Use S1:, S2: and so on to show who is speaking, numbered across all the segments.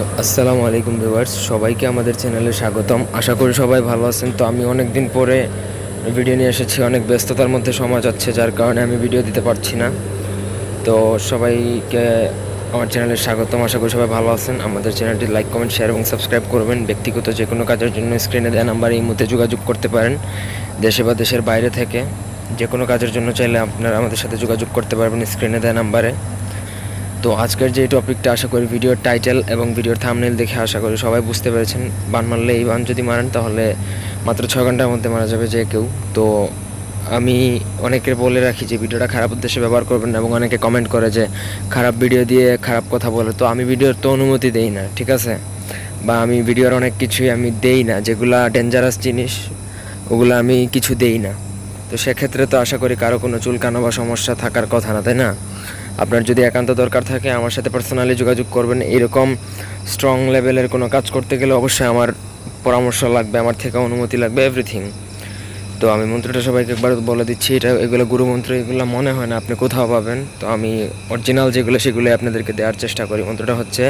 S1: আসসালামু আলাইকুম ভিউয়ার্স, সবাইকে আমাদের চ্যানেলে স্বাগতম। আশা করি সবাই ভালো আছেন। তো আমি অনেক দিন পরে ভিডিও নিয়ে এসেছি। অনেক ব্যস্ততার মধ্যে সময় যাচ্ছে, যার কারণে আমি ভিডিও দিতে পারছি না। তো সবাইকে আমার চ্যানেলে স্বাগতম। আশা করি সবাই ভালো আছেন। আমাদের চ্যানেলটি লাইক, কমেন্ট, শেয়ার এবং সাবস্ক্রাইব করবেন। ব্যক্তিগত যে কোনো কাজের জন্য স্ক্রিনে দেওয়া নাম্বারে এই মুহূর্তে যোগাযোগ করতে পারেন। দেশে বা দেশের বাইরে থেকে যে কোনো কাজের জন্য চাইলে আপনারা আমাদের সাথে যোগাযোগ করতে পারবেন স্ক্রিনে দেওয়া নাম্বারে। তো আজকের যে টপিকটা, আশা করি ভিডিওর টাইটেল এবং ভিডিওর থাম্বনেল দেখে আশা করি সবাই বুঝতে পেরেছেন। বান মারলে এই বান যদি মারেন তাহলে মাত্র 6 ঘন্টার মধ্যে মারা যাবে যে কেউ। তো আমি অনেকের বলে রাখি যে ভিডিওটা খারাপ উদ্দেশ্যে ব্যবহার করবেন না, এবং অনেকে কমেন্ট করে যে খারাপ ভিডিও দিয়ে খারাপ কথা বলে। তো আমি ভিডিওর তো অনুমতি দেই না, ঠিক আছে? বা আমি ভিডিওর অনেক কিছুই আমি দেই না, যেগুলা ডেঞ্জারাস জিনিস ওগুলো আমি কিছু দেই না। তো সেক্ষেত্রে তো আশা করি কারো কোনো চুলকানো বা সমস্যা থাকার কথা না, তাই না? আপনার যদি একান্ত দরকার থাকে আমার সাথে পার্সোনালি যোগাযোগ করবেন। এরকম স্ট্রং লেভেলের কোনো কাজ করতে গেলে অবশ্যই আমার পরামর্শ লাগবে, আমার থেকে অনুমতি লাগবে, এভরিথিং। তো আমি মন্ত্রটা সবাইকে একবার বলে দিচ্ছি, এগুলো গুরুমন্ত্র, এগুলো মনে হয় না আপনি কোথাও পাবেন। তো আমি অরিজিনাল যেগুলো সেগুলোই আপনাদেরকে দেওয়ার চেষ্টা করি। মন্ত্রটা হচ্ছে,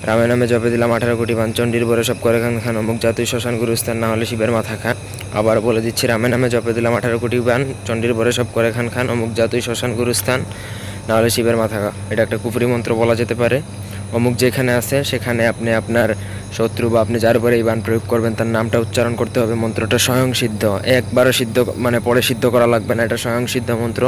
S1: রামের নামে জপে দিলাম 18 কোটি বান, চণ্ডীর বরে সব করে খান খান, অমুক জাতুই শ্মশান গুরুস্থান, না হলে শিবের মাথা খা। আবার বলে দিচ্ছি, রামের নামে জপে দিলাম 18 কোটি বান, চণ্ডীর বরে সব করে খান খান, অমুক জাতুই শ্মশান গুরুস্থান, নাহলে শিবের মাথা খা। এটা একটা কুফরি মন্ত্র বলা যেতে পারে। অমুক যেখানে আছে সেখানে আপনি আপনার শত্রু বা আপনি যার উপরে এই বান প্রয়োগ করবেন তার নামটা উচ্চারণ করতে হবে। মন্ত্রটা স্বয়ং সিদ্ধ, একবারও সিদ্ধ মানে পরে সিদ্ধ করা লাগবে না। এটা স্বয়ং সিদ্ধ মন্ত্র,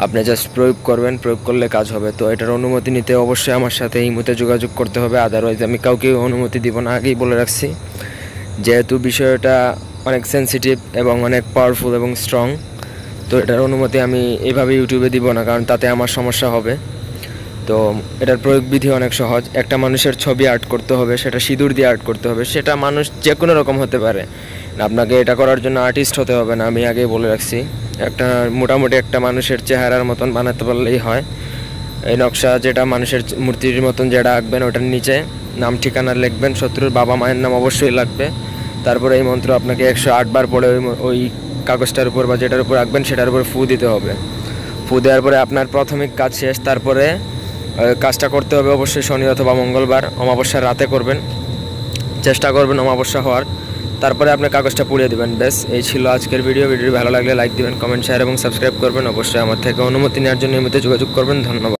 S1: আপনি জাস্ট প্রয়োগ করবেন, প্রয়োগ করলে কাজ হবে। তো এটার অনুমতি নিতে অবশ্যই আমার সাথে এই মুহূর্তে যোগাযোগ করতে হবে, আদারওয়াইজ আমি কাউকে অনুমতি দিব না, আগেই বলে রাখছি। যেহেতু বিষয়টা অনেক সেন্সিটিভ এবং অনেক পাওয়ারফুল এবং স্ট্রং, তো এটার অনুমতি আমি এইভাবে ইউটিউবে দিব না, কারণ তাতে আমার সমস্যা হবে। তো এটার প্রয়োগ বিধি অনেক সহজ। একটা মানুষের ছবি আর্ট করতে হবে, সেটা সিঁদুর দিয়ে আর্ট করতে হবে। সেটা মানুষ যে কোনো রকম হতে পারে, আপনাকে এটা করার জন্য আর্টিস্ট হতে হবে না, আমি আগেই বলে রাখছি। একটা মোটামুটি একটা মানুষের চেহারার মতন বানাতে পারলেই হয়। এই নকশা যেটা মানুষের মূর্তির মতন যেটা আঁকবেন, ওটার নিচে নাম ঠিকানা লিখবেন, শত্রুর বাবা মায়ের নাম অবশ্যই লাগবে। তারপরে এই মন্ত্র আপনাকে 108 বার পরে ওই কাগজটার উপর বা যেটার উপর আঁকবেন সেটার উপর ফু দিতে হবে। ফু দেওয়ার পরে আপনার প্রাথমিক কাজ শেষ। তারপরে কাজটা করতে হবে অবশ্যই শনি অথবা মঙ্গলবার, অমাবস্যার রাতে করবেন, চেষ্টা করবেন অমাবস্যা হওয়ার। তারপরে আপনি কাগজটা পুড়িয়ে দেবেন। ব্যাস, এই ছিল আজকের ভিডিও। ভিডিও ভালো লাগলে লাইক দিবেন, কমেন্ট, শেয়ার এবং সাবস্ক্রাইব করবেন। অবশ্যই আমার থেকে অনুমতি নেওয়ার জন্য এই মুহূর্তে যোগাযোগ করবেন। ধন্যবাদ।